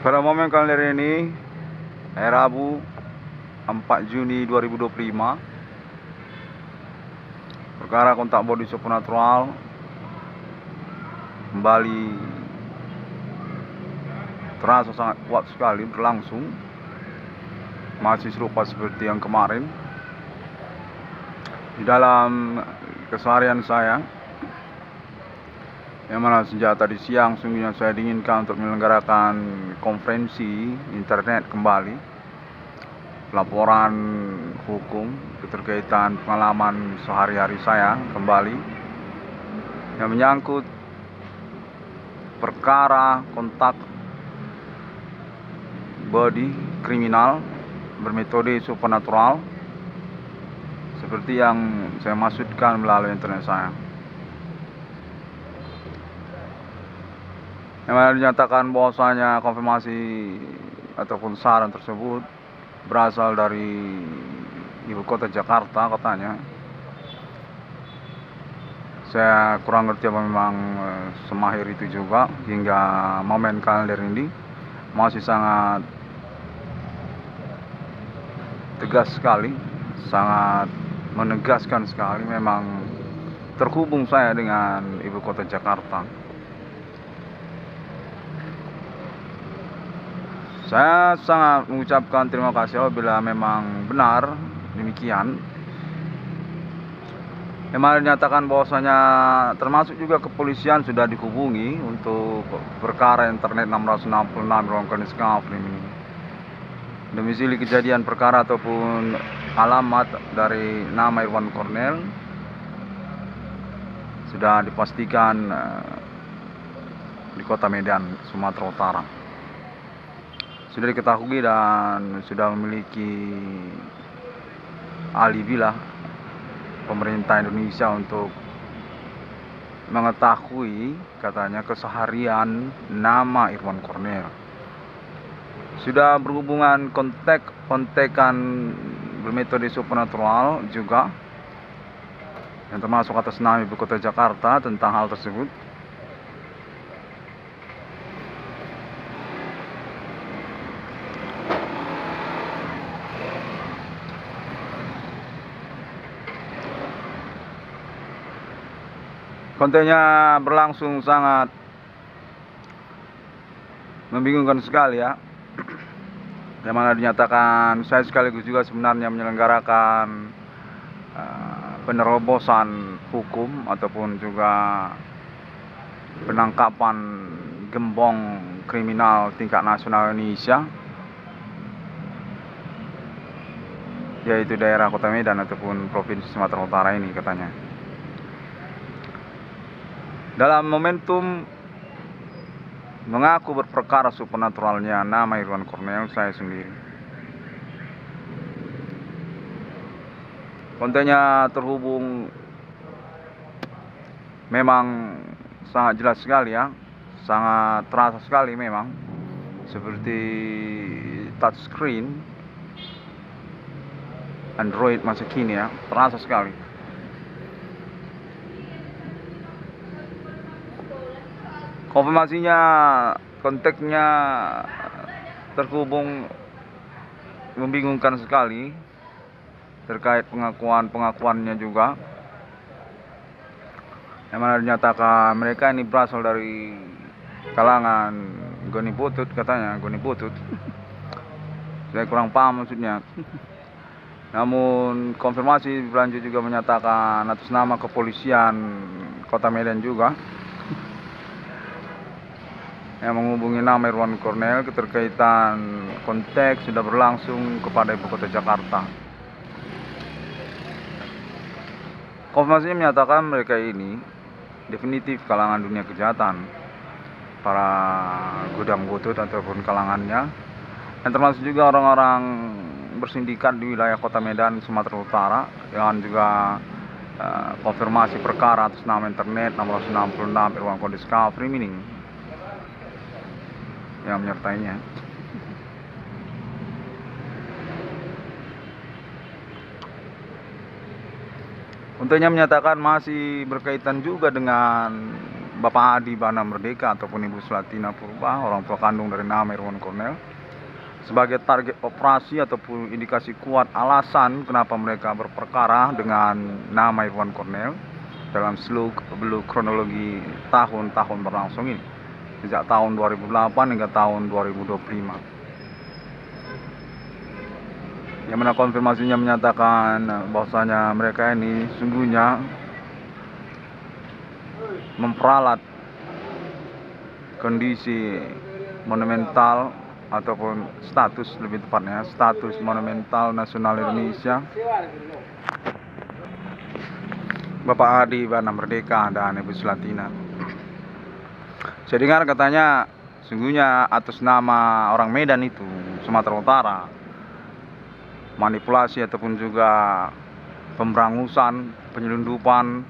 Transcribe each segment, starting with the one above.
Pada momen kalender ini, hari Rabu 4 Juni 2025, perkara kontak body supernatural kembali terasa sangat kuat sekali berlangsung. Masih serupa seperti yang kemarin. Di dalam keseharian saya, yang mana sejak tadi siang sungguhnya saya diinginkan untuk menyelenggarakan konferensi internet kembali, laporan hukum keterkaitan pengalaman sehari-hari saya kembali yang menyangkut perkara kontak body kriminal bermetode supernatural seperti yang saya maksudkan melalui internet saya. Yang mana dinyatakan bahwasanya konfirmasi ataupun saran tersebut berasal dari ibu kota Jakarta katanya. Saya kurang ngerti apa memang semahir itu juga hingga momen kalender ini masih sangat tegas sekali, sangat menegaskan sekali memang terhubung saya dengan ibu kota Jakarta. Saya sangat mengucapkan terima kasih apabila memang benar demikian. Memang dinyatakan bahwasanya termasuk juga kepolisian sudah dihubungi untuk perkara internet 666 ruang Koniskaf ini. Domisili kejadian perkara ataupun alamat dari nama Irwan Cornel sudah dipastikan di Kota Medan, Sumatera Utara. Sudah diketahui dan sudah memiliki alibi lah pemerintah Indonesia untuk mengetahui katanya keseharian nama Irwan Cornel. Sudah berhubungan kontekan bermetode supernatural juga, yang termasuk atas nama ibu kota Jakarta tentang hal tersebut. Kontennya berlangsung sangat membingungkan sekali ya. Yang mana dinyatakan saya sekaligus juga sebenarnya menyelenggarakan penerobosan hukum ataupun juga penangkapan gembong kriminal tingkat nasional Indonesia, yaitu daerah Kota Medan ataupun Provinsi Sumatera Utara ini katanya. Dalam momentum mengaku berperkara supernaturalnya nama Irwan Cornel saya sendiri. Kontennya terhubung memang sangat jelas sekali ya, sangat terasa sekali memang seperti touchscreen Android masa kini ya, terasa sekali. Konfirmasinya, konteksnya terhubung membingungkan sekali terkait pengakuannya juga, yang mana dinyatakan mereka ini berasal dari kalangan Goni Butut katanya, Goni Butut. Saya kurang paham maksudnya. Namun konfirmasi berlanjut juga menyatakan atas nama kepolisian Kota Medan juga yang menghubungi nama Irwan Cornel keterkaitan konteks sudah berlangsung kepada ibu kota Jakarta. Konfirmasinya menyatakan mereka ini definitif kalangan dunia kejahatan, para gudang butut ataupun kalangannya, dan termasuk juga orang-orang bersindikat di wilayah Kota Medan, Sumatera Utara, dengan juga konfirmasi perkara atas nama internet 666 Irwan Koniskaf Rimining yang menyertainya. Untungnya menyatakan masih berkaitan juga dengan Bapak Adi Bana Merdeka ataupun Ibu Sulatina Purba, orang tua kandung dari nama Irwan Cornel, sebagai target operasi ataupun indikasi kuat alasan kenapa mereka berperkara dengan nama Irwan Cornel dalam seluruh kronologi tahun-tahun berlangsung ini, sejak tahun 2008 hingga tahun 2025. Yang mana konfirmasinya menyatakan bahwasanya mereka ini sungguhnya memperalat kondisi monumental ataupun status, lebih tepatnya status monumental nasional Indonesia Bapak Adi Bana Merdeka dan Ibu Sulatina. Saya dengar katanya sungguhnya atas nama orang Medan itu, Sumatera Utara, manipulasi ataupun juga pemberangusan, penyelundupan,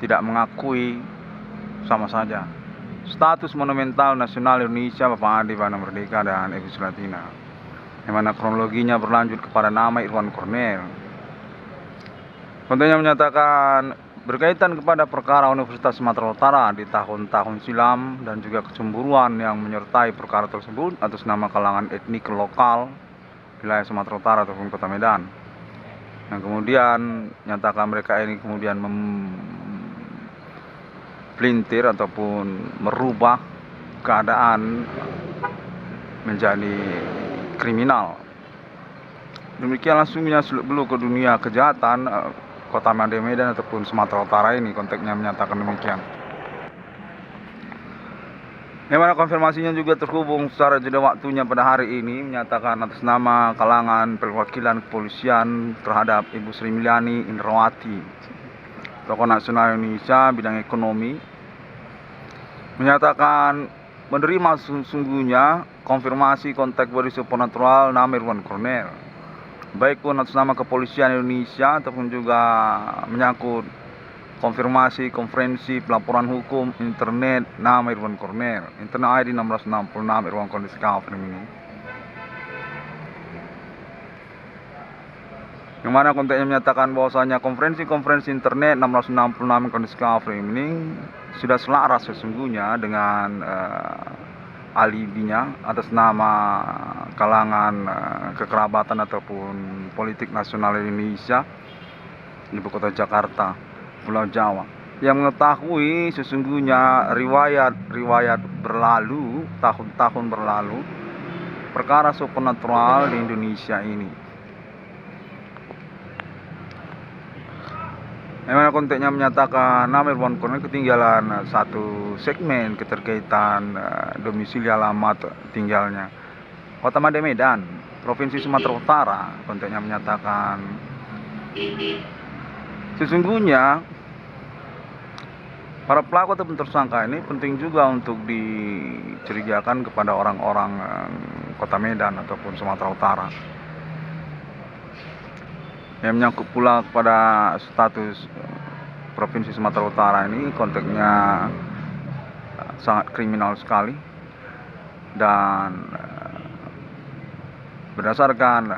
tidak mengakui sama saja status monumental nasional Indonesia Bapak Adi Bana Merdeka dan Ibu Sulatina, yang mana kronologinya berlanjut kepada nama Irwan Cornel. Kontennya menyatakan berkaitan kepada perkara Universitas Sumatera Utara di tahun-tahun silam dan juga kecemburuan yang menyertai perkara tersebut atas nama kalangan etnik lokal wilayah Sumatera Utara ataupun Kota Medan, yang kemudian nyatakan mereka ini kemudian pelintir ataupun merubah keadaan menjadi kriminal. Demikian langsungnya seluk-beluk ke dunia kejahatan Kota Medan ataupun Sumatera Utara ini, konteksnya menyatakan demikian. Yang mana konfirmasinya juga terhubung secara jeda waktunya pada hari ini, menyatakan atas nama kalangan perwakilan kepolisian terhadap Ibu Sri Mulyani Indrawati, tokoh nasional Indonesia bidang ekonomi, menyatakan menerima sesungguhnya konfirmasi kontak body supernatural nama Irwan Cornel, baik pun atas nama kepolisian Indonesia ataupun juga menyangkut konfirmasi konferensi pelaporan hukum internet nama Irwan Cornel, internet ID 666 Irwan Cornel Discovery ini, yang mana kontennya menyatakan bahwasanya konferensi internet 666 Irwan Discovery ini sudah selaras sesungguhnya dengan alibinya atas nama kalangan kekerabatan ataupun politik nasional Indonesia Ibu Kota Jakarta, Pulau Jawa, yang mengetahui sesungguhnya riwayat berlalu, tahun-tahun berlalu, perkara supernatural di Indonesia ini. Yang mana konteksnya menyatakan nama Irwan Cornel ketinggalan satu segmen keterkaitan domisili alamat tinggalnya Kota Medan, Provinsi Sumatera Utara. Konteksnya menyatakan sesungguhnya para pelaku ataupun tersangka ini penting juga untuk dicurigakan kepada orang-orang Kota Medan ataupun Sumatera Utara, yang menyangkut pula kepada status Provinsi Sumatera Utara ini, konteksnya sangat kriminal sekali, dan berdasarkan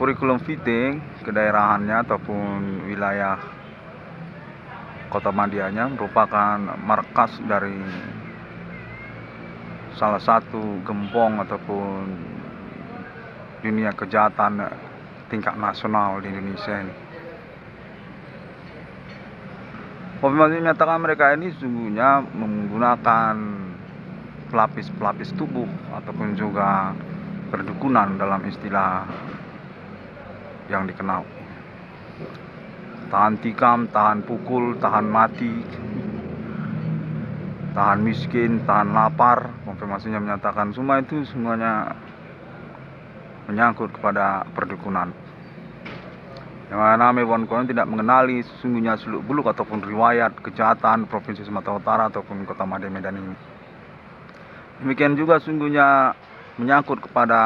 kurikulum vitae kedaerahannya ataupun wilayah Kota Madianya merupakan markas dari salah satu gembong ataupun dunia kejahatan tingkat nasional di Indonesia ini. Konfirmasi menyatakan mereka ini sesungguhnya menggunakan pelapis-pelapis tubuh ataupun juga perdukunan dalam istilah yang dikenal. Tahan tikam, tahan pukul, tahan mati, tahan miskin, tahan lapar. Konfirmasinya menyatakan semua itu semuanya menyangkut kepada perdukunan. Yang mana Irwan Cornel tidak mengenali sesungguhnya seluk-beluk ataupun riwayat kejahatan Provinsi Sumatera Utara ataupun Kota Medan ini. Demikian juga sesungguhnya menyangkut kepada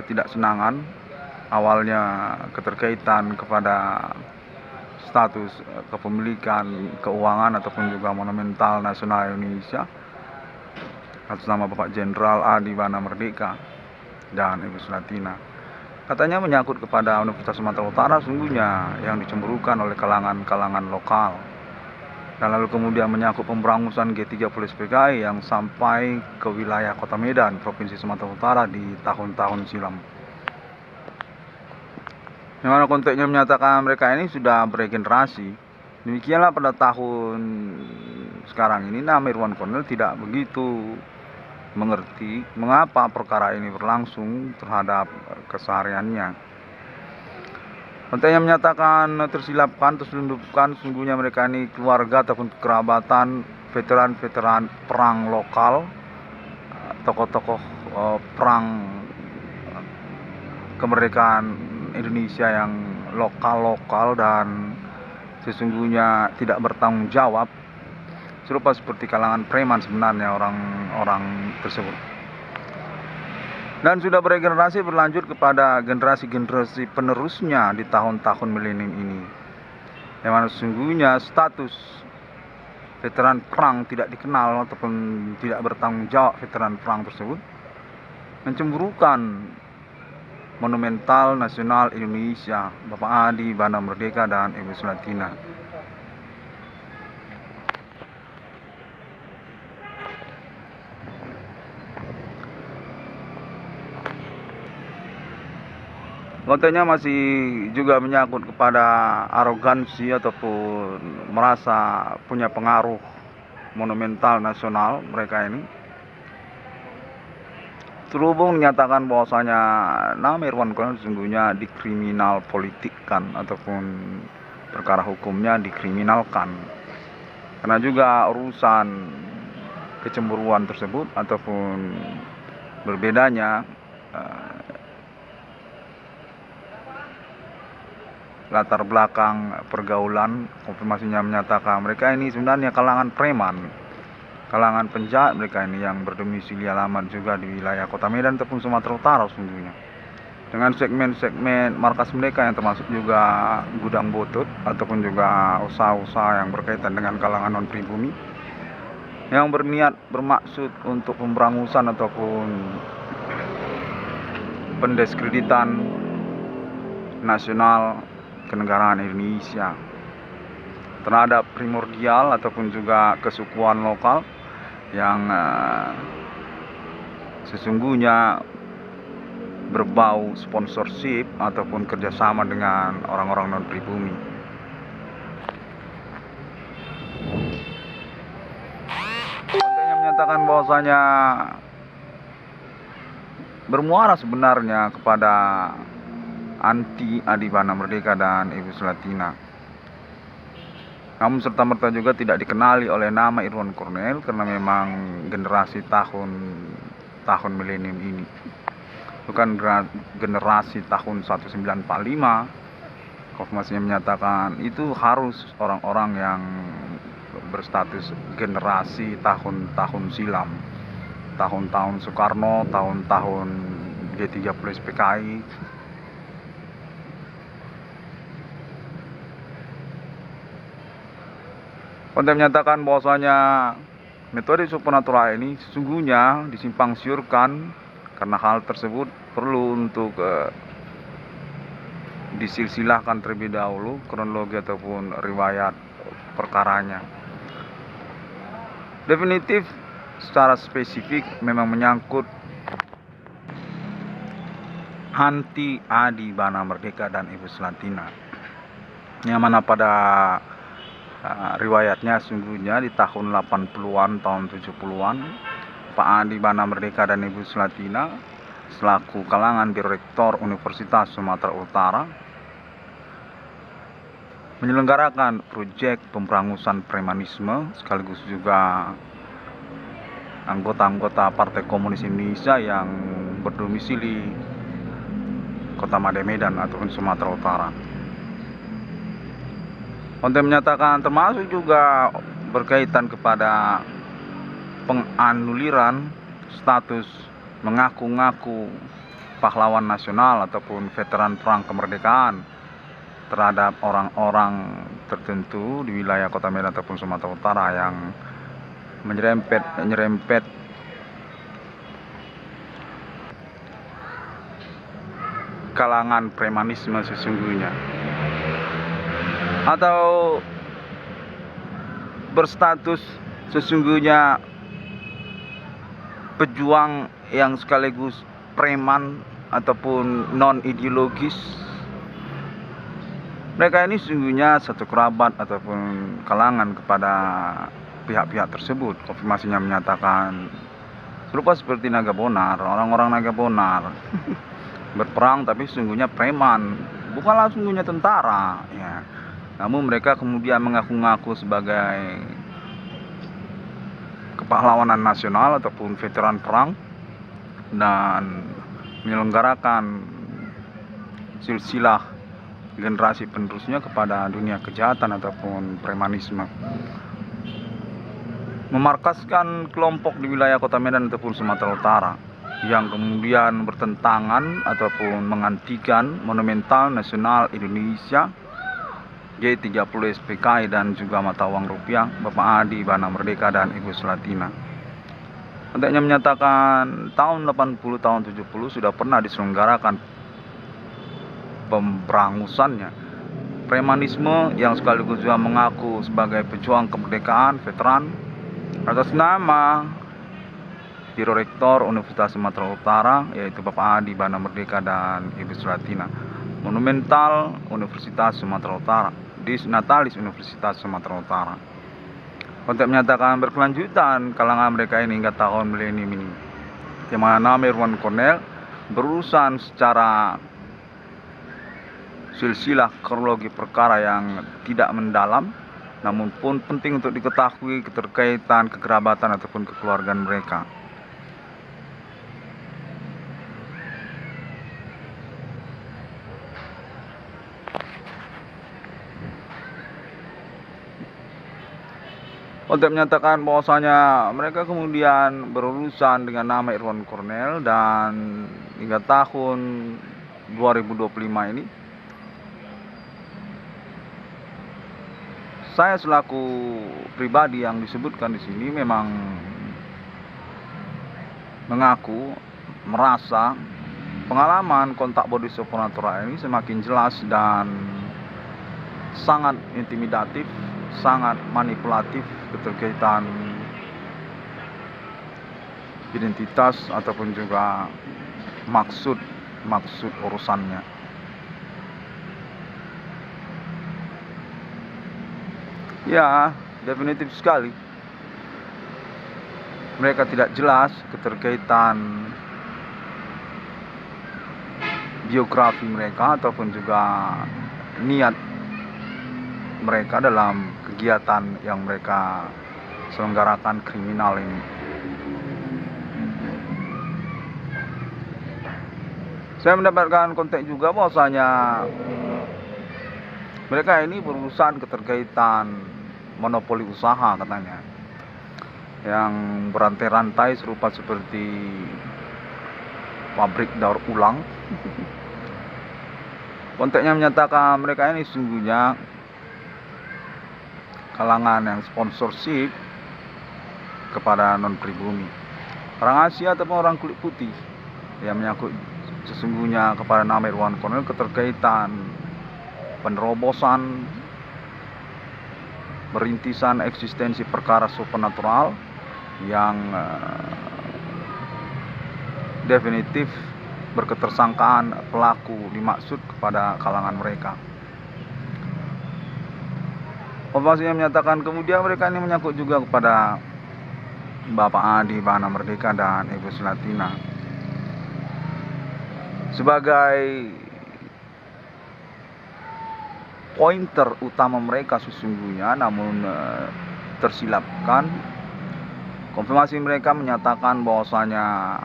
ketidaksenangan awalnya keterkaitan kepada status kepemilikan keuangan ataupun juga monumental nasional Indonesia atas nama Bapak Jenderal Adi Bana Merdeka dan Ibu Sulatina. Katanya menyangkut kepada Universitas Sumatera Utara sungguhnya yang dicemburukan oleh kalangan lokal, dan lalu kemudian menyangkut pemberangusan G30 SPKI yang sampai ke wilayah Kota Medan, Provinsi Sumatera Utara di tahun-tahun silam. Di mana konteksnya menyatakan mereka ini sudah beregenerasi. Demikianlah pada tahun sekarang ini nama Irwan Cornel tidak begitu mengerti mengapa perkara ini berlangsung terhadap kesehariannya. Konteksnya menyatakan tersilapkan, terselundupkan, sungguhnya mereka ini keluarga ataupun kerabatan veteran-veteran perang lokal, tokoh-tokoh perang kemerdekaan Indonesia yang lokal-lokal dan sesungguhnya tidak bertanggung jawab, serupa seperti kalangan preman sebenarnya orang-orang tersebut. Dan sudah beregenerasi berlanjut kepada generasi-generasi penerusnya di tahun-tahun milenium ini, yang mana sesungguhnya status veteran perang tidak dikenal ataupun tidak bertanggung jawab veteran perang tersebut mencemburukan monumental nasional Indonesia, Bapak Adi Bana Merdeka dan Ibu Sulartina. Kontennya masih juga menyangkut kepada arogansi ataupun merasa punya pengaruh monumental nasional mereka ini. Terhubung menyatakan bahwasanya nama Irwan Cornel sesungguhnya dikriminal politikkan ataupun perkara hukumnya dikriminalkan. Karena juga urusan kecemburuan tersebut ataupun berbedanya latar belakang pergaulan, konfirmasinya menyatakan mereka ini sebenarnya kalangan preman, kalangan penjahat mereka ini yang berdomisili alamat juga di wilayah Kota Medan ataupun Sumatera Utara sesungguhnya. Dengan segmen-segmen markas mereka yang termasuk juga gudang butut ataupun juga usaha-usaha yang berkaitan dengan kalangan non pribumi yang berniat bermaksud untuk pemberangusan ataupun pendiskreditan nasional kenegaraan Indonesia terhadap primordial ataupun juga kesukuan lokal yang sesungguhnya berbau sponsorship ataupun kerjasama dengan orang-orang non pribumi. Kontennya menyatakan bahwasanya bermuara sebenarnya kepada anti Adi Bana Merdeka dan Ibu Sulartina. Namun serta-merta juga tidak dikenali oleh nama Irwan Cornel karena memang generasi tahun milenium ini bukan generasi tahun 1945. Konfirmasinya menyatakan itu harus orang-orang yang berstatus generasi tahun-tahun silam, tahun-tahun Soekarno, tahun-tahun G30 SPKI. Konten menyatakan bahwasanya metode supernatural ini sesungguhnya disimpang siurkan karena hal tersebut perlu untuk disilsilahkan terlebih dahulu kronologi ataupun riwayat perkaranya. Definitif secara spesifik memang menyangkut anti Adi Bana Merdeka dan Ibu Sulartina, yang mana pada riwayatnya sungguhnya di tahun 80-an, tahun 70-an, Pak Adi Bana Merdeka dan Ibu Sulartina selaku kalangan Direktor Universitas Sumatera Utara menyelenggarakan proyek pemberangusan premanisme sekaligus juga anggota-anggota Partai Komunis Indonesia yang berdomisili Kota Medan ataupun Sumatera Utara. Konten menyatakan termasuk juga berkaitan kepada penganuliran status mengaku-ngaku pahlawan nasional ataupun veteran perang kemerdekaan terhadap orang-orang tertentu di wilayah Kota Medan ataupun Sumatera Utara yang menyerempet kalangan premanisme sesungguhnya, atau berstatus sesungguhnya pejuang yang sekaligus preman ataupun non ideologis. Mereka ini sesungguhnya satu kerabat ataupun kalangan kepada pihak-pihak tersebut. Konfirmasinya menyatakan serupa seperti naga bonar, orang-orang naga bonar berperang tapi sesungguhnya preman, bukanlah sesungguhnya tentara ya. Namun mereka kemudian mengaku-ngaku sebagai kepahlawanan nasional ataupun veteran perang dan menyelenggarakan silsilah generasi penerusnya kepada dunia kejahatan ataupun premanisme. Memarkaskan kelompok di wilayah Kota Medan ataupun Sumatera Utara yang kemudian bertentangan ataupun mengantikan Monumental Nasional Indonesia G30 SPKI dan juga mata uang rupiah Bapak Adi Bana Merdeka dan Ibu Sulatina. Konteknya menyatakan tahun 80 tahun 70 sudah pernah diselenggarakan pemberangusannya premanisme yang sekaligus juga mengaku sebagai pejuang kemerdekaan veteran atas nama Biro Rektor Universitas Sumatera Utara yaitu Bapak Adi Bana Merdeka dan Ibu Sulatina, Monumental Universitas Sumatera Utara, Dis Natalis Universitas Sumatera Utara. Konteks menyatakan berkelanjutan kalangan mereka ini hingga tahun milenium ini, yang mana Irwan Cornell berurusan secara silsilah kronologi perkara yang tidak mendalam, namun pun penting untuk diketahui keterkaitan kekerabatan ataupun kekeluargaan mereka. Konteks menyatakan bahwasanya mereka kemudian berurusan dengan nama Irwan Cornell dan hingga tahun 2025 ini saya selaku pribadi yang disebutkan di sini memang mengaku merasa pengalaman kontak body supernatural ini semakin jelas dan sangat intimidatif, sangat manipulatif keterkaitan identitas ataupun juga maksud urusannya. Ya, definitif sekali. Mereka tidak jelas keterkaitan biografi mereka ataupun juga niat mereka dalam kegiatan yang mereka selenggarakan kriminal ini. Saya mendapatkan konteks juga bahwasanya mereka ini berurusan keterkaitan monopoli usaha katanya, yang berantai-rantai serupa seperti pabrik daur ulang. Konteksnya menyatakan mereka ini sesungguhnya kalangan yang sponsorship kepada non-pribumi, orang Asia ataupun orang kulit putih, yang menyangkut sesungguhnya kepada nama Irwan Cornell keterkaitan penerobosan merintisan eksistensi perkara supernatural yang definitif berketersangkaan pelaku dimaksud kepada kalangan mereka. Konfirmasinya menyatakan kemudian mereka ini menyangkut juga kepada Bapak Adi Bana Merdeka dan Ibu Sulatina sebagai pointer utama mereka sesungguhnya, namun tersilapkan. Konfirmasi mereka menyatakan bahwasanya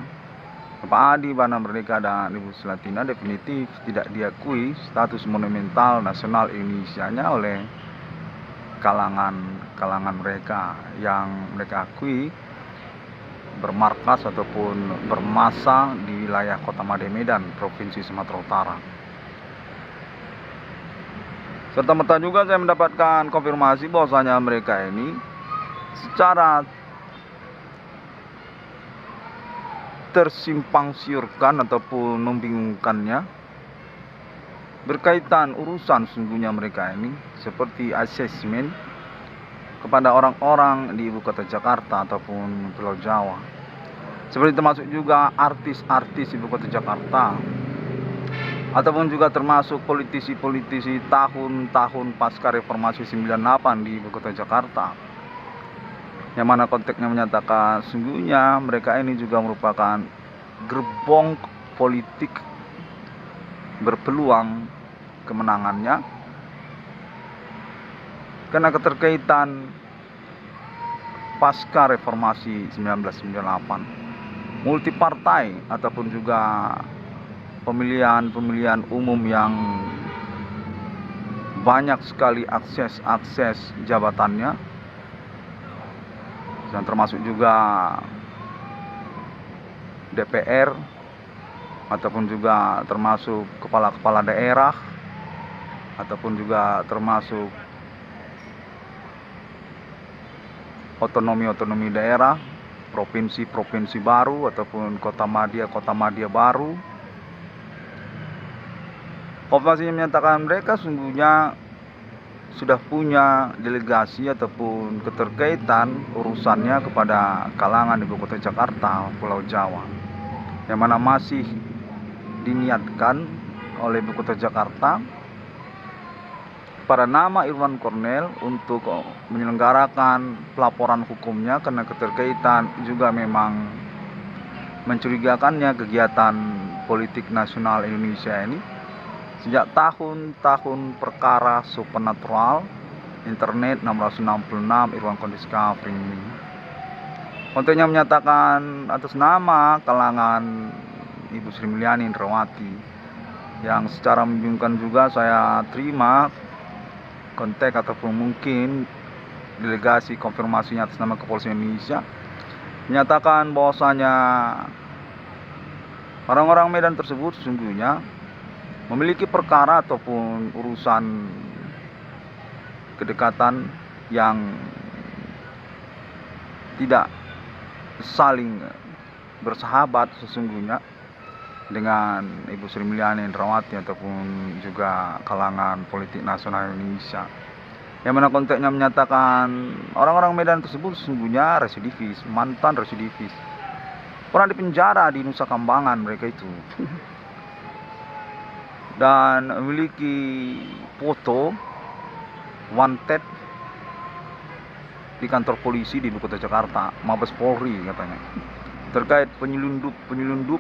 Bapak Adi Bana Merdeka dan Ibu Sulatina definitif tidak diakui status monumental nasional Indonesianya oleh kalangan mereka yang mereka akui bermarkas ataupun bermasa di wilayah Kota Medan, Provinsi Sumatera Utara. Serta-merta juga saya mendapatkan konfirmasi bahwasanya mereka ini secara tersimpang siurkan ataupun membingungkannya berkaitan urusan sungguhnya mereka ini seperti asesmen kepada orang-orang di ibu kota Jakarta ataupun Pulau Jawa. Seperti termasuk juga artis-artis ibu kota Jakarta, ataupun juga termasuk politisi-politisi tahun-tahun pasca reformasi 98 di ibu kota Jakarta, yang mana konteksnya menyatakan sungguhnya mereka ini juga merupakan gerbong politik berpeluang kemenangannya karena keterkaitan pasca reformasi 1998, multipartai ataupun juga pemilihan umum yang banyak sekali akses jabatannya, dan termasuk juga DPR ataupun juga termasuk kepala-kepala daerah ataupun juga termasuk otonomi daerah, provinsi baru ataupun kota madya baru. Konfirmasinya menyatakan mereka sungguhnya sudah punya delegasi ataupun keterkaitan urusannya kepada kalangan ibu kota Jakarta, Pulau Jawa, yang mana masih diniatkan oleh ibu kota Jakarta pada nama Irwan Cornel untuk menyelenggarakan pelaporan hukumnya karena keterkaitan juga memang mencurigakannya kegiatan politik nasional Indonesia ini sejak tahun-tahun perkara supernatural internet 666 Irwan Discovery ini. Kontennya menyatakan atas nama kalangan Ibu Sri Mulyani Indrawati, yang secara membingungkan juga saya terima kontak ataupun mungkin delegasi konfirmasinya atas nama Kepolisian Indonesia menyatakan bahwasanya orang-orang Medan tersebut sesungguhnya memiliki perkara ataupun urusan kedekatan yang tidak saling bersahabat sesungguhnya dengan Ibu Sri Mulyani Indrawati ataupun juga kalangan politik nasional Indonesia, yang mana konteksnya menyatakan orang-orang Medan tersebut sesungguhnya residivis, mantan residivis, pernah dipenjara di Nusa Kambangan mereka itu dan memiliki foto wanted di kantor polisi di ibu kota Jakarta, Mabes Polri katanya, terkait penyelundup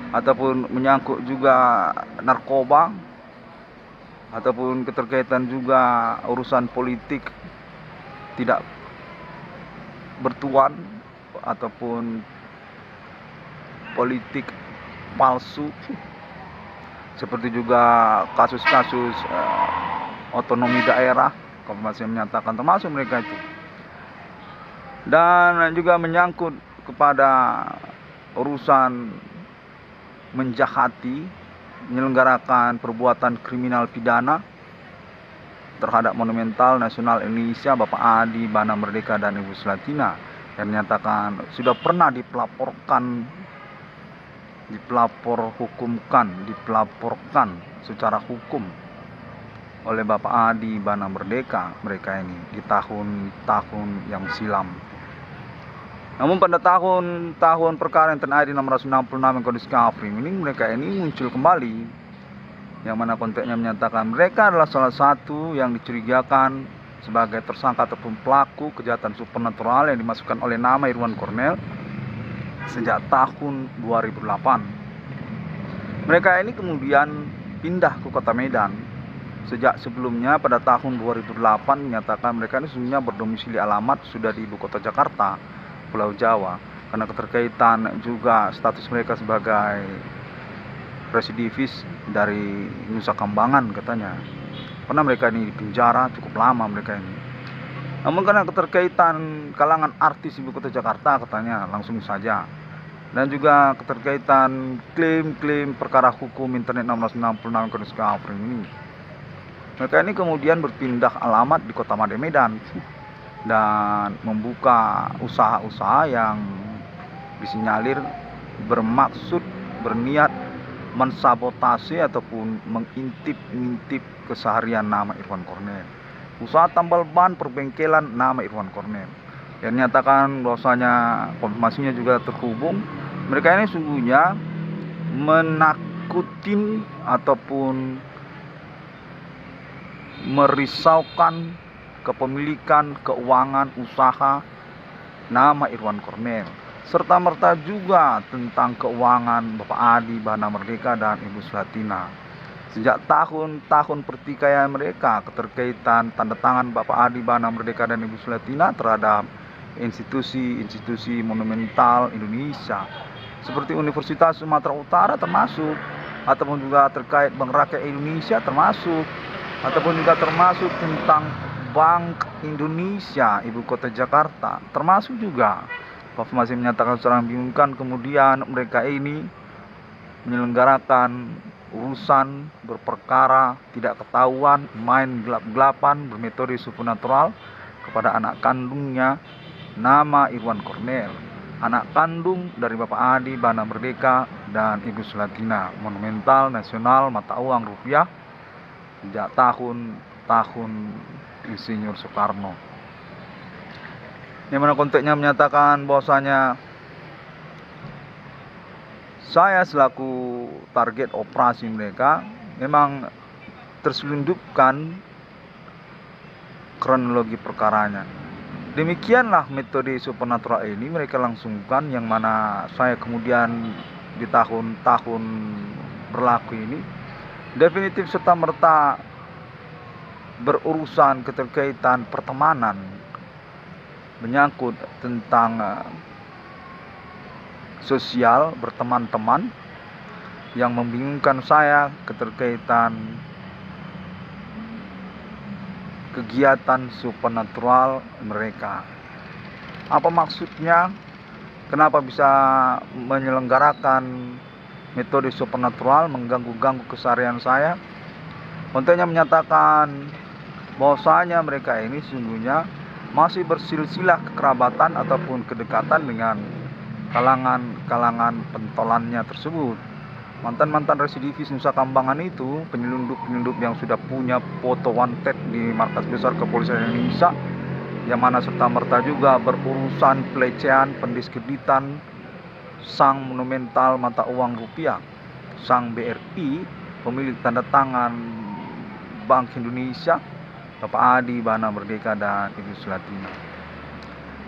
ataupun menyangkut juga narkoba ataupun keterkaitan juga urusan politik tidak bertuan ataupun politik palsu, seperti juga kasus-kasus otonomi daerah. Konfirmasi menyatakan termasuk mereka itu, dan juga menyangkut kepada urusan menjahati, menyelenggarakan perbuatan kriminal pidana terhadap monumental nasional Indonesia Bapak Adi Bana Merdeka dan Ibu Selatina, yang menyatakan sudah pernah dilaporkan secara hukum oleh Bapak Adi Bana Merdeka mereka ini di tahun-tahun yang silam. Namun pada tahun perkara yang terakhir 666 Discovery ini mereka ini muncul kembali, yang mana konteksnya menyatakan mereka adalah salah satu yang dicurigakan sebagai tersangka ataupun pelaku kejahatan supernatural yang dimasukkan oleh nama Irwan Cornel sejak tahun 2008. Mereka ini kemudian pindah ke kota Medan. Sejak sebelumnya pada tahun 2008 menyatakan mereka ini sesungguhnya berdomisili alamat sudah di ibu kota Jakarta, Pulau Jawa, karena keterkaitan juga status mereka sebagai residivis dari Nusa Kambangan katanya. Pernah mereka ini dipenjara cukup lama mereka ini. Namun karena keterkaitan kalangan artis ibu kota Jakarta katanya langsung saja, dan juga keterkaitan klaim perkara hukum internet 666 Discovery ini, mereka ini kemudian berpindah alamat di kota Madya Medan dan membuka usaha-usaha yang disinyalir berniat mensabotase ataupun mengintip keseharian nama Irwan Cornel, usaha tambal ban perbengkelan nama Irwan Cornel. Yang nyatakan bahwasanya konfirmasinya juga terhubung. Mereka ini sungguhnya menakutin ataupun merisaukan kepemilikan keuangan usaha nama Irwan Cornel, serta merta juga tentang keuangan Bapak Adi Bana Merdeka dan Ibu Selatina. Sejak tahun-tahun pertikaian mereka, keterkaitan tanda tangan Bapak Adi Bana Merdeka dan Ibu Selatina terhadap institusi-institusi monumental Indonesia seperti Universitas Sumatera Utara termasuk, ataupun juga terkait Bank Rakyat Indonesia termasuk, ataupun juga termasuk tentang Bank Indonesia Ibu Kota Jakarta termasuk juga. Konfirmasi menyatakan secara membingungkan kemudian mereka ini menyelenggarakan urusan berperkara tidak ketahuan, main gelap-gelapan bermetode supernatural kepada anak kandungnya nama Irwan Cornel, anak kandung dari Bapak Adi Bana Merdeka dan Ibu Selatina, monumental nasional mata uang rupiah sejak tahun Insinyur Soekarno. Yang mana konteksnya menyatakan bahwasanya saya selaku target operasi mereka memang terselundupkan kronologi perkaranya. Demikianlah metode supernatural ini mereka langsungkan, yang mana saya kemudian di tahun-tahun berlaku ini definitif serta merta berurusan keterkaitan pertemanan, menyangkut tentang sosial berteman-teman yang membingungkan saya keterkaitan kegiatan supernatural mereka. Apa maksudnya? Kenapa bisa menyelenggarakan metode supernatural mengganggu-ganggu keseharian saya? Kontennya menyatakan bahwasanya mereka ini sungguhnya masih bersilsilah kekerabatan ataupun kedekatan dengan kalangan pentolannya tersebut. Mantan-mantan residivis Nusa Kambangan itu, penyelundup-penyelundup yang sudah punya foto wanted di markas besar kepolisian Indonesia, yang mana serta-merta juga berurusan pelecehan, pendiskreditan sang monumental mata uang rupiah, sang BRI, pemilik tanda tangan Bank Indonesia, Bapak Adi Bana Merdeka dan Ibu Selatina.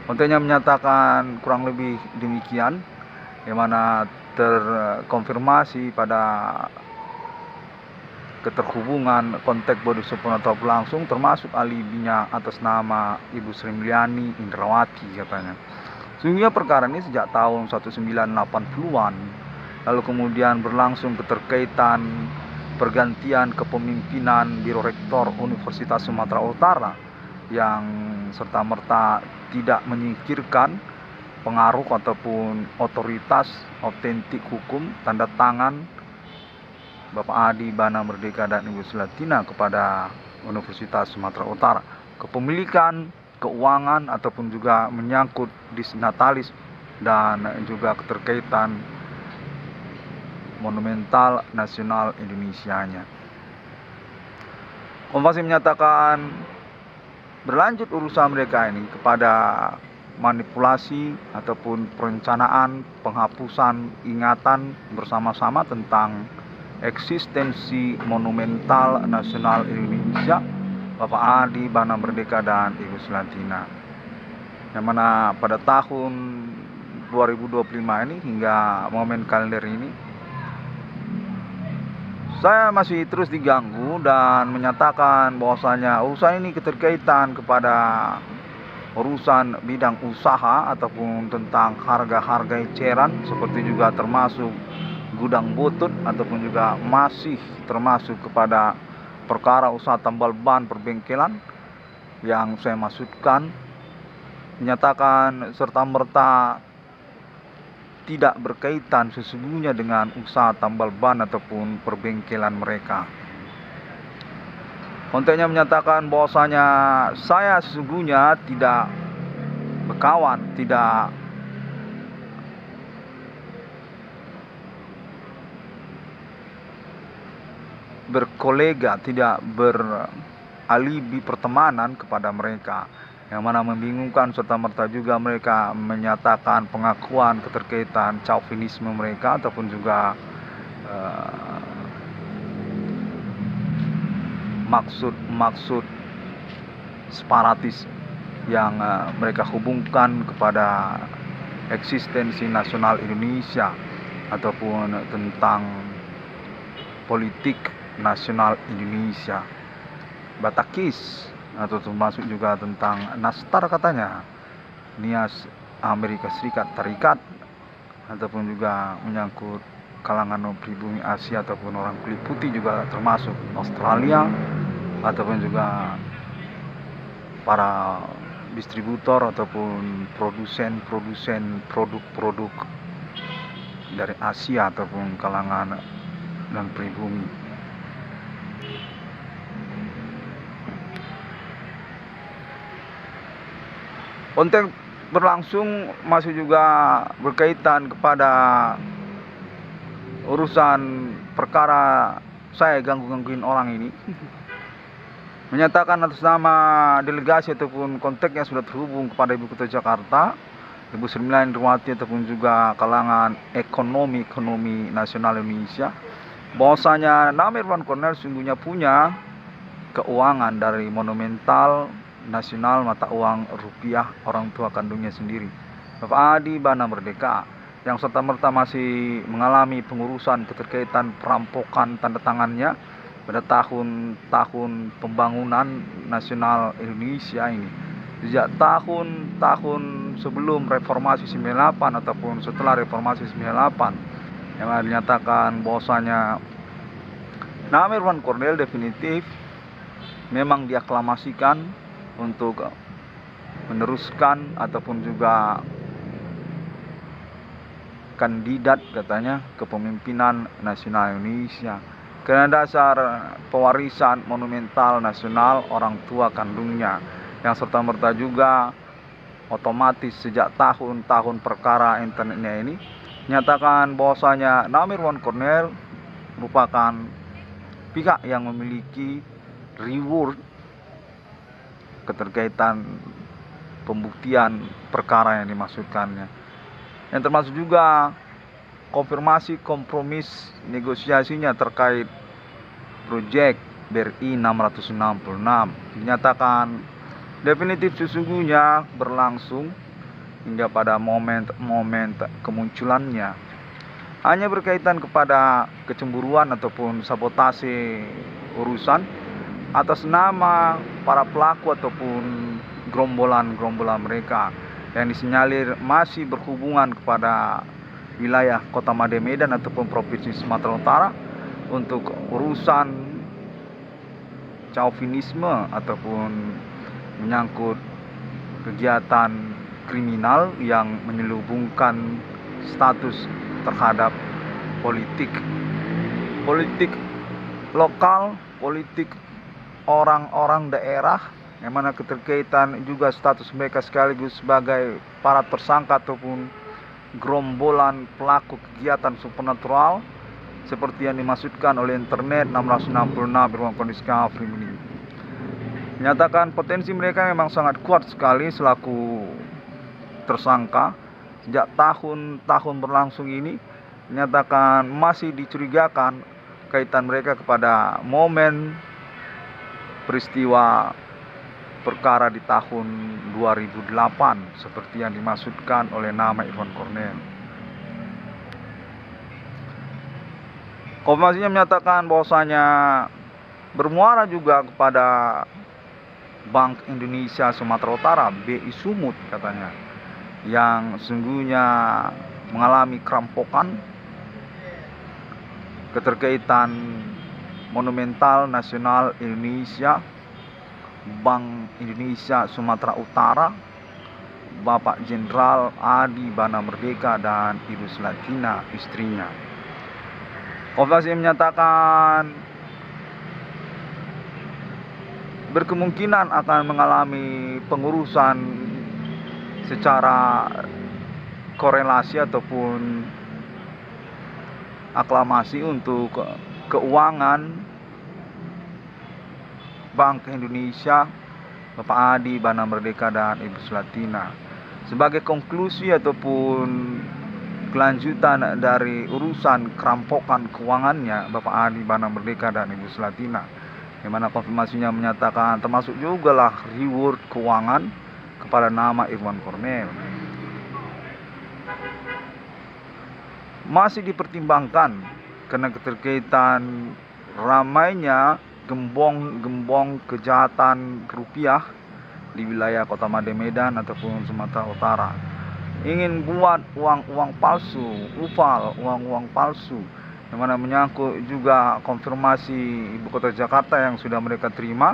Kontennya menyatakan kurang lebih demikian, yang mana terkonfirmasi pada keterhubungan kontak body supernatural berlangsung, termasuk alibinya atas nama Ibu Sri Mulyani Indrawati katanya. Sehingga perkara ini sejak tahun 1980-an, lalu kemudian berlangsung keterkaitan pergantian kepemimpinan Biro Rektor Universitas Sumatera Utara yang serta-merta tidak menyingkirkan pengaruh ataupun otoritas autentik hukum tanda tangan Bapak Adi Bana Merdeka dan Ibu Selatina kepada Universitas Sumatera Utara. Kepemilikan keuangan ataupun juga menyangkut disnatalis dan juga keterkaitan monumental nasional Indonesianya. Konfirmasi menyatakan berlanjut urusan mereka ini kepada manipulasi ataupun perencanaan penghapusan ingatan bersama-sama tentang eksistensi monumental nasional Indonesia Bapak Adi Bana Merdeka dan Ibu Selatina, yang mana pada tahun 2025 ini hingga momen kalender ini saya masih terus diganggu dan menyatakan bahwasanya urusan ini keterkaitan kepada urusan bidang usaha ataupun tentang harga-harga eceran, seperti juga termasuk gudang butut ataupun juga masih termasuk kepada perkara usaha tambal ban perbengkelan yang saya maksudkan, menyatakan serta-merta tidak berkaitan sesungguhnya dengan usaha tambal ban ataupun perbengkelan mereka. Kontennya menyatakan bahwasanya saya sesungguhnya tidak berkawan, tidak berkolega, tidak alibi pertemanan kepada mereka, yang mana membingungkan serta-merta juga mereka menyatakan pengakuan keterkaitan chauvinisme mereka ataupun juga maksud-maksud separatis yang mereka hubungkan kepada eksistensi nasional Indonesia ataupun tentang politik nasional Indonesia. Batakis atau termasuk juga tentang Nastar katanya, Nias Amerika Serikat, Tarikat, ataupun juga menyangkut kalangan pribumi Asia ataupun orang kulit putih juga termasuk Australia, ataupun juga para distributor ataupun produsen produk-produk dari Asia ataupun kalangan dan pribumi. Konteks berlangsung masih juga berkaitan kepada urusan perkara saya gangguin orang ini. Menyatakan atas nama delegasi ataupun kontak yang sudah terhubung kepada Ibu Kota Jakarta, Ibu Sri Mulyani Indrawati, ataupun juga kalangan ekonomi nasional Indonesia, bahwasanya nama Irwan Cornel sungguhnya punya keuangan dari monumental nasional mata uang rupiah orang tua kandungnya sendiri, Bapak Adi Bana Merdeka, yang serta-merta masih mengalami pengurusan keterkaitan perampokan tanda tangannya pada tahun pembangunan nasional Indonesia ini. Sejak tahun sebelum reformasi 98 ataupun setelah reformasi 98, yang dinyatakan bahwasanya nama Irwan Cornel definitif memang diaklamasikan untuk meneruskan ataupun juga kandidat katanya kepemimpinan nasional Indonesia, karena dasar pewarisan monumental nasional orang tua kandungnya, yang serta-merta juga otomatis sejak tahun perkara internetnya ini nyatakan bahwasanya nama Irwan Cornel merupakan pihak yang memiliki reward keterkaitan pembuktian perkara yang dimaksudkannya, yang termasuk juga konfirmasi kompromis negosiasinya terkait proyek BRI 666 dinyatakan definitif sesungguhnya berlangsung hingga pada momen kemunculannya hanya berkaitan kepada kecemburuan ataupun sabotase urusan atas nama para pelaku ataupun gerombolan mereka yang disinyalir masih berhubungan kepada wilayah Kota Made Medan ataupun Provinsi Sumatera Utara untuk urusan chauvinisme ataupun menyangkut kegiatan kriminal yang menyelubungkan status terhadap politik lokal, politik orang-orang daerah, yang mana keterkaitan juga status mereka sekaligus sebagai para tersangka ataupun gerombolan pelaku kegiatan supernatural seperti yang dimaksudkan oleh internet 666 Irwan Cornel Discovery ini. Menyatakan potensi mereka memang sangat kuat sekali selaku tersangka. Sejak tahun berlangsung ini menyatakan masih dicurigakan kaitan mereka kepada momen peristiwa perkara di tahun 2008 seperti yang dimaksudkan oleh nama Irwan Cornel. Konfirmasinya menyatakan bahwasanya bermuara juga kepada Bank Indonesia Sumatera Utara, BI Sumut katanya, yang sungguhnya mengalami kerampokan keterkaitan monumental nasional Indonesia, Bank Indonesia Sumatera Utara, Bapak Jenderal Adi Bana Merdeka dan Ibu Selatina istrinya. Konfirmasi menyatakan berkemungkinan akan mengalami pengurusan secara korelasi ataupun aklamasi untuk keuangan Bank Indonesia, Bapak Adi Bana Merdeka dan Ibu Sulatina. Sebagai konklusi ataupun kelanjutan dari urusan kerampokan keuangannya Bapak Adi Bana Merdeka dan Ibu Sulatina, yang mana konfirmasinya menyatakan termasuk juga lah reward keuangan kepada nama Irwan Cornel. Masih dipertimbangkan karena keterkaitan ramainya gembong-gembong kejahatan rupiah di wilayah Kota Made Medan ataupun Sumatera Utara. Ingin buat uang-uang palsu, uang-uang palsu, yang mana menyangkut juga konfirmasi Ibu Kota Jakarta yang sudah mereka terima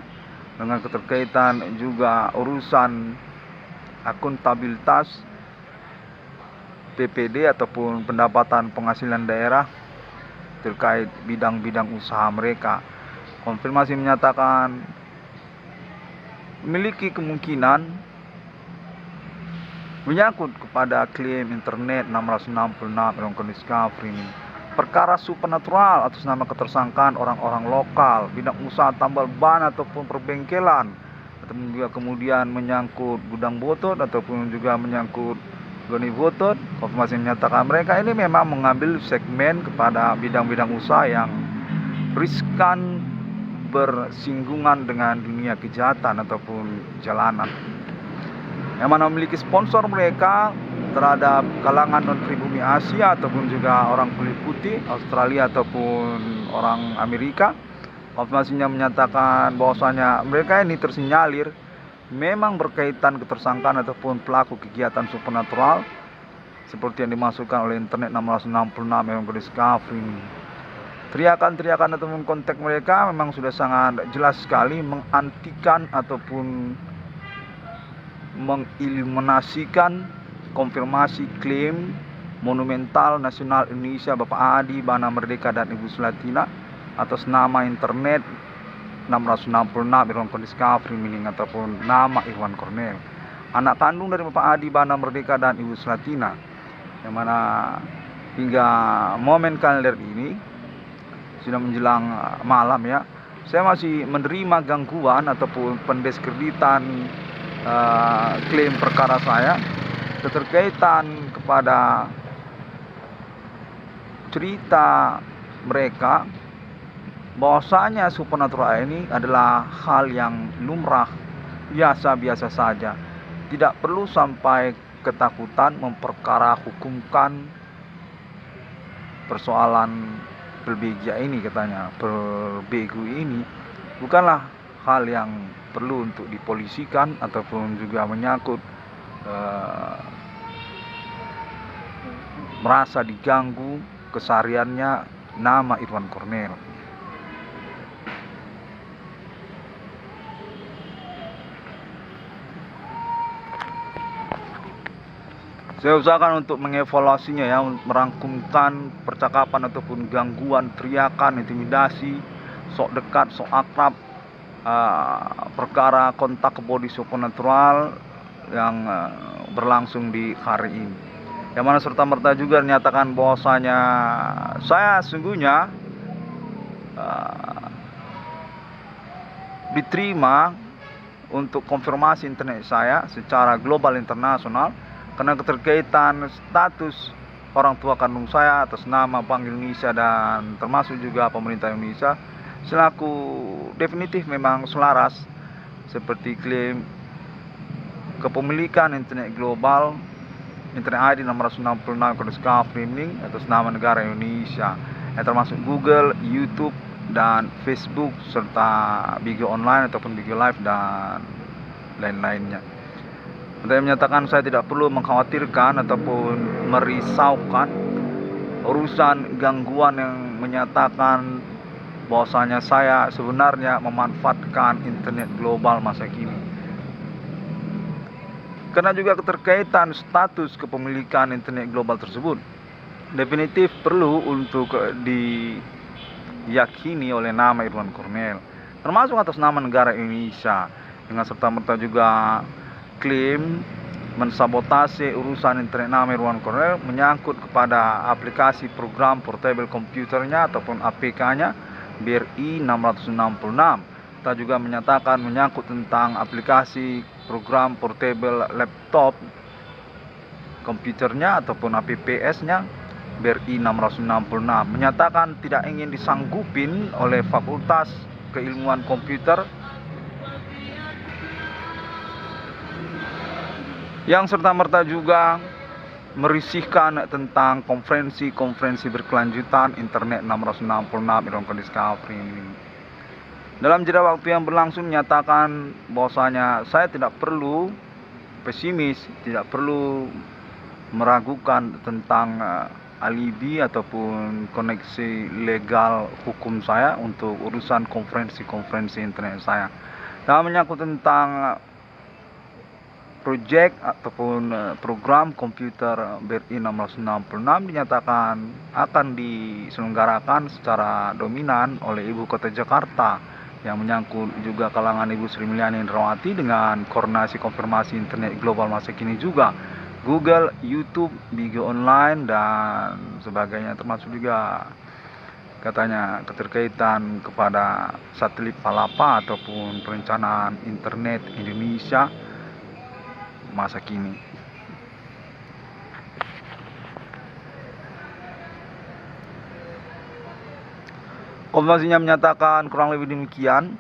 dengan keterkaitan juga urusan akuntabilitas PPD ataupun pendapatan penghasilan daerah terkait bidang-bidang usaha mereka. Konfirmasi menyatakan memiliki kemungkinan menyangkut kepada klaim internet 666 Elon Discovery ini. Perkara supernatural atas nama ketersangkaan orang-orang lokal, bidang usaha tambal ban ataupun perbengkelan, ataupun juga kemudian menyangkut gudang botot ataupun juga menyangkut Goni Botot. Konfirmasi menyatakan mereka ini memang mengambil segmen kepada bidang-bidang usaha yang riskan bersinggungan dengan dunia kejahatan ataupun jalanan, yang mana memiliki sponsor mereka terhadap kalangan non-pribumi Asia ataupun juga orang kulit putih Australia ataupun orang Amerika. Konfirmasinya menyatakan bahwasanya mereka ini tersinyalir memang berkaitan ketersangkaan ataupun pelaku kegiatan supernatural seperti yang dimasukkan oleh internet 666 Elon Discovery. Teriakan-teriakan ataupun konteks mereka memang sudah sangat jelas sekali mengantikan ataupun mengeliminasikan konfirmasi klaim monumental nasional Indonesia Bapak Adi Bana Merdeka dan Ibu Sulatina atas nama internet 666 Irwan Discovery meaning ataupun nama Irwan Cornel, anak kandung dari Bapak Adi Bana Merdeka dan Ibu Sulatina, yang mana hingga momen kalender ini sudah menjelang malam ya, saya masih menerima gangguan ataupun pendiskreditan klaim perkara saya keterkaitan kepada cerita mereka bahwasanya supernatural ini adalah hal yang lumrah, biasa-biasa saja. Tidak perlu sampai ketakutan memperkara hukumkan persoalan berbeza ini, katanya. Berbegu ini bukanlah hal yang perlu untuk dipolisikan ataupun juga menyangkut merasa diganggu kesehariannya nama Irwan Cornel. Saya usahakan untuk mengevaluasinya ya, merangkumkan percakapan ataupun gangguan, teriakan, intimidasi, sok dekat, sok akrab, perkara kontak body supernatural yang berlangsung di hari ini. Yang mana serta-merta juga dinyatakan bahwasanya saya sungguhnya diterima untuk konfirmasi internet saya secara global internasional karena keterkaitan status orang tua kandung saya atas nama Bank Indonesia dan termasuk juga pemerintah Indonesia selaku definitif memang selaras seperti klaim kepemilikan internet global, internet ID 666 Discovery atas nama negara Indonesia yang termasuk Google, YouTube dan Facebook serta Bigo Online ataupun Bigo Live dan lain-lainnya. Saya menyatakan saya tidak perlu mengkhawatirkan ataupun merisaukan urusan gangguan yang menyatakan bahwasanya saya sebenarnya memanfaatkan internet global masa kini. Karena juga keterkaitan status kepemilikan internet global tersebut definitif perlu untuk diyakini oleh nama Irwan Cornel, termasuk atas nama negara Indonesia, dengan serta-merta juga klaim mensabotase urusan internet nama Irwan Cornel menyangkut kepada aplikasi program portable komputernya ataupun APK-nya BRI 666 serta juga menyatakan menyangkut tentang aplikasi program portable laptop komputernya ataupun APPS-nya BRI 666 menyatakan tidak ingin disanggupin oleh Fakultas Keilmuan Komputer yang serta-merta juga merisihkan tentang konferensi berkelanjutan Internet 666 Irongko Discovery ini. Dalam jeda waktu yang berlangsung menyatakan bahwasanya saya tidak perlu pesimis, tidak perlu meragukan tentang alibi ataupun koneksi legal hukum saya untuk urusan konferensi internet saya. Dan menyangkut tentang proyek ataupun program komputer BRI 666 dinyatakan akan diselenggarakan secara dominan oleh Ibu Kota Jakarta, yang menyangkut juga kalangan Ibu Sri Mulyani Indrawati dengan koordinasi konfirmasi internet global masa kini juga Google, YouTube, Bigo Online dan sebagainya, termasuk juga katanya keterkaitan kepada satelit Palapa ataupun perencanaan internet Indonesia masa kini. Konfirmasinya menyatakan kurang lebih demikian,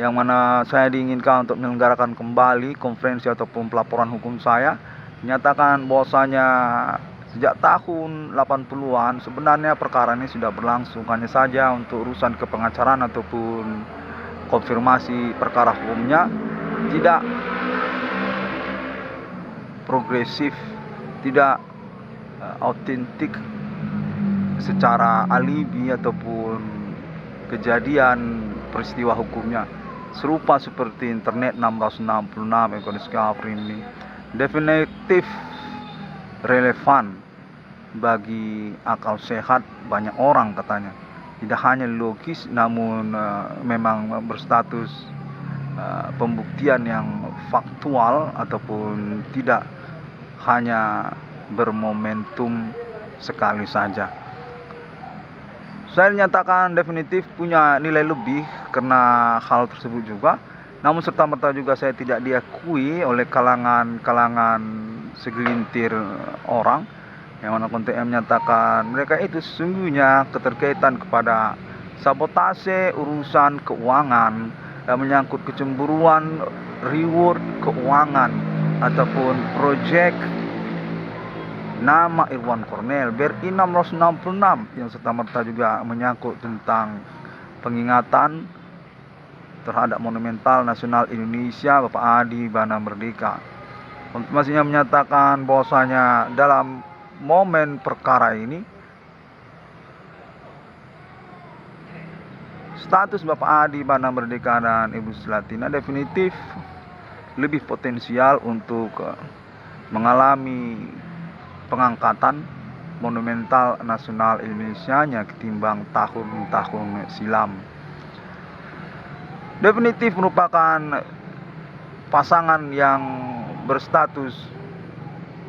yang mana saya diinginkan untuk menyelenggarakan kembali konferensi ataupun pelaporan hukum saya. Menyatakan bahwasanya sejak tahun 80-an sebenarnya perkara ini sudah berlangsung, hanya saja untuk urusan kepengacaraan ataupun konfirmasi perkara hukumnya tidak progresif, tidak autentik secara alibi ataupun kejadian peristiwa hukumnya, serupa seperti Internet 666 Irongko Discovery ini definitif relevan bagi akal sehat banyak orang katanya. Tidak hanya logis namun memang berstatus pembuktian yang faktual ataupun tidak hanya bermomentum sekali saja. Saya dinyatakan definitif punya nilai lebih karena hal tersebut juga. Namun serta-merta juga saya tidak diakui oleh kalangan segelintir orang, yang mana kontennya menyatakan mereka itu sesungguhnya keterkaitan kepada sabotase urusan keuangan yang menyangkut kecemburuan reward keuangan ataupun proyek nama Irwan Cornell BRI 666 yang serta-merta juga menyangkut tentang pengingatan terhadap Monumental Nasional Indonesia Bapak Adi Bana Merdeka. Konfirmasinya menyatakan bahwasanya dalam momen perkara ini status Bapak Adi Bana Merdeka dan Ibu Selatina definitif lebih potensial untuk mengalami pengangkatan Monumental Nasional Indonesia-nya ketimbang tahun-tahun silam. Definitif merupakan pasangan yang berstatus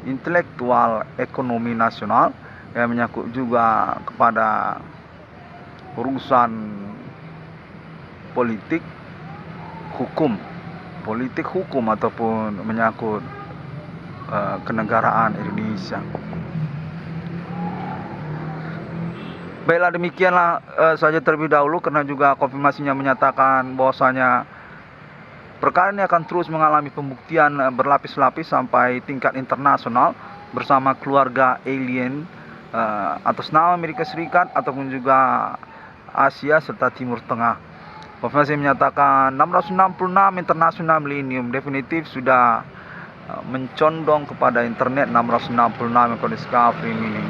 intelektual ekonomi nasional yang menyangkut juga kepada urusan politik hukum ataupun menyangkut kenegaraan Indonesia. Baiklah, demikianlah saja terlebih dahulu, karena juga konfirmasinya menyatakan bahwasanya perkara ini akan terus mengalami pembuktian berlapis-lapis sampai tingkat internasional bersama keluarga alien atas nama Amerika Serikat ataupun juga Asia serta Timur Tengah. Konfirmasi menyatakan 666 International Millennium definitif sudah mencondong kepada Internet 666 Irongko Discovery ini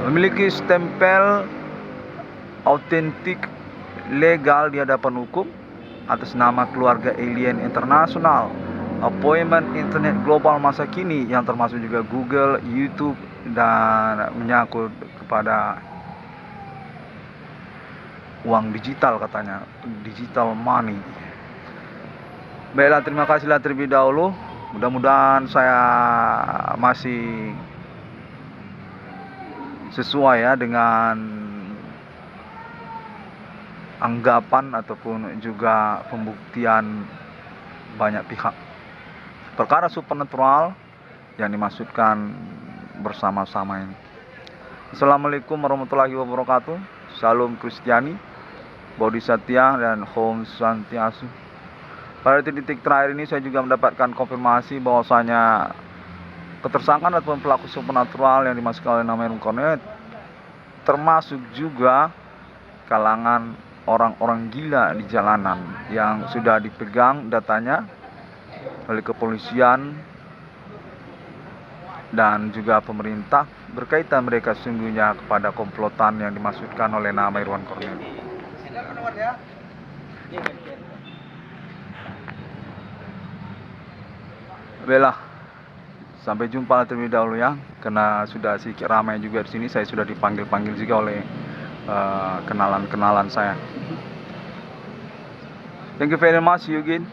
memiliki stempel autentik legal di hadapan hukum atas nama keluarga alien internasional, appointment internet global masa kini yang termasuk juga Google, YouTube dan menyangkut kepada uang digital katanya, digital money. Baiklah, terima kasihlah terlebih dahulu. Mudah-mudahan saya masih sesuai ya dengan anggapan ataupun juga pembuktian banyak pihak. Perkara supernatural yang dimaksudkan bersama-sama ini. Assalamualaikum warahmatullahi wabarakatuh. Salam Kristiani, Bodhisattva dan Om Swastiastu. Pada titik terakhir ini saya juga mendapatkan konfirmasi bahwasanya ketersangkaan ataupun pelaku supernatural yang dimasukkan oleh nama Cornet termasuk juga kalangan orang-orang gila di jalanan yang sudah dipegang datanya oleh kepolisian dan juga pemerintah berkaitan mereka sesungguhnya kepada komplotan yang dimaksudkan oleh nama Irwan Cornet. Baiklah, sampai jumpa terlebih dahulu ya, karena sudah sedikit ramai juga di sini. Saya sudah dipanggil juga oleh kenalan-kenalan saya. Thank you very much, Yugin.